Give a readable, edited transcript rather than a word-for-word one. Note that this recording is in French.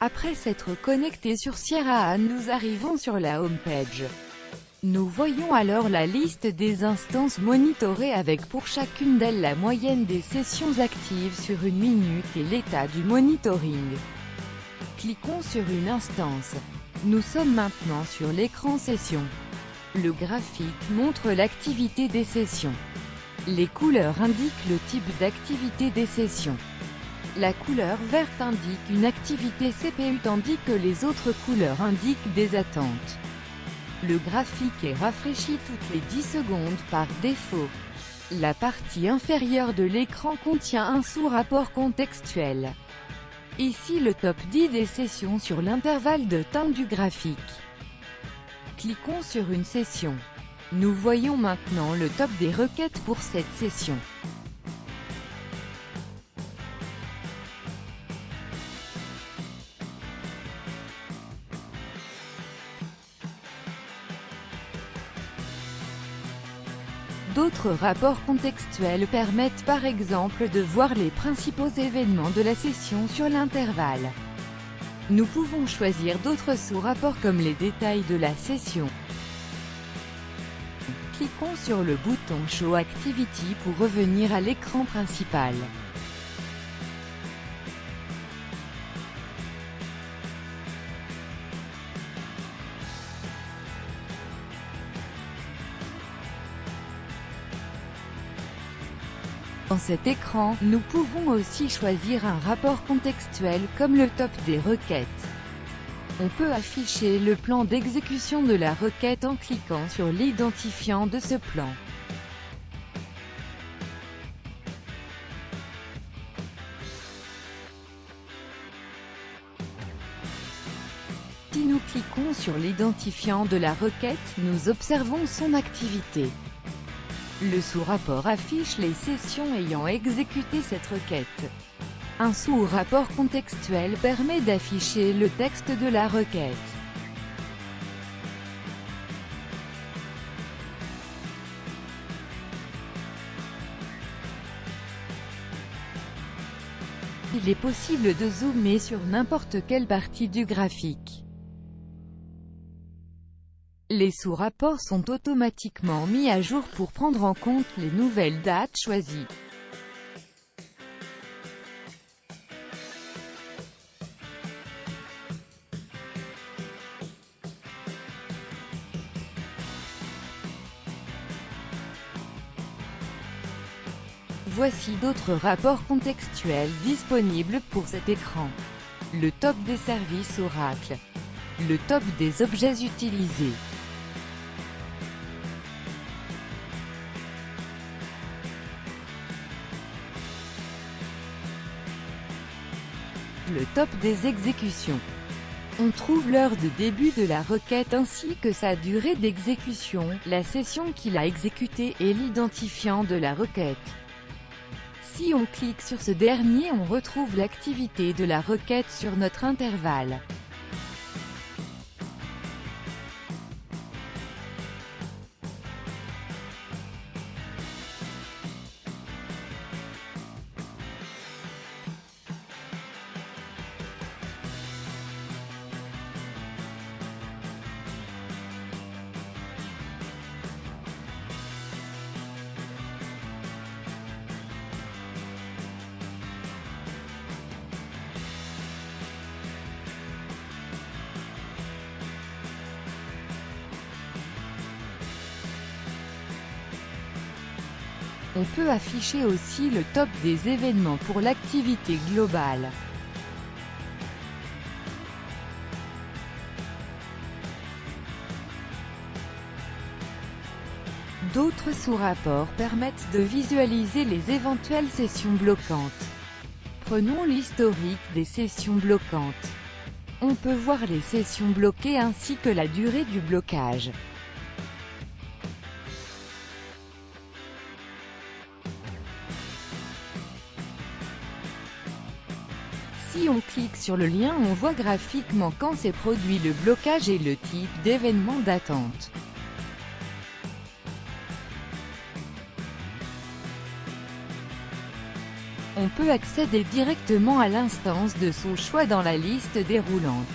Après s'être connecté sur Sierra, nous arrivons sur la homepage. Nous voyons alors la liste des instances monitorées avec pour chacune d'elles la moyenne des sessions actives sur une minute et l'état du monitoring. Cliquons sur une instance. Nous sommes maintenant sur l'écran session. Le graphique montre l'activité des sessions. Les couleurs indiquent le type d'activité des sessions. La couleur verte indique une activité CPU tandis que les autres couleurs indiquent des attentes. Le graphique est rafraîchi toutes les 10 secondes par défaut. La partie inférieure de l'écran contient un sous-rapport contextuel. Ici le top 10 des sessions sur l'intervalle de temps du graphique. Cliquons sur une session. Nous voyons maintenant le top des requêtes pour cette session. D'autres rapports contextuels permettent par exemple de voir les principaux événements de la session sur l'intervalle. Nous pouvons choisir d'autres sous-rapports comme les détails de la session. Cliquons sur le bouton Show Activity pour revenir à l'écran principal. Dans cet écran, nous pouvons aussi choisir un rapport contextuel comme le top des requêtes. On peut afficher le plan d'exécution de la requête en cliquant sur l'identifiant de ce plan. Si nous cliquons sur l'identifiant de la requête, nous observons son activité. Le sous-rapport affiche les sessions ayant exécuté cette requête. Un sous-rapport contextuel permet d'afficher le texte de la requête. Il est possible de zoomer sur n'importe quelle partie du graphique. Les sous-rapports sont automatiquement mis à jour pour prendre en compte les nouvelles dates choisies. Voici d'autres rapports contextuels disponibles pour cet écran. Le top des services Oracle. Le top des objets utilisés. Le top des exécutions. On trouve l'heure de début de la requête ainsi que sa durée d'exécution, la session qu'il a exécutée et l'identifiant de la requête. Si on clique sur ce dernier, on retrouve l'activité de la requête sur notre intervalle. On peut afficher aussi le top des événements pour l'activité globale. D'autres sous-rapports permettent de visualiser les éventuelles sessions bloquantes. Prenons l'historique des sessions bloquantes. On peut voir les sessions bloquées ainsi que la durée du blocage. Si on clique sur le lien, on voit graphiquement quand s'est produit le blocage et le type d'événement d'attente. on peut accéder directement à l'instance de son choix dans la liste déroulante.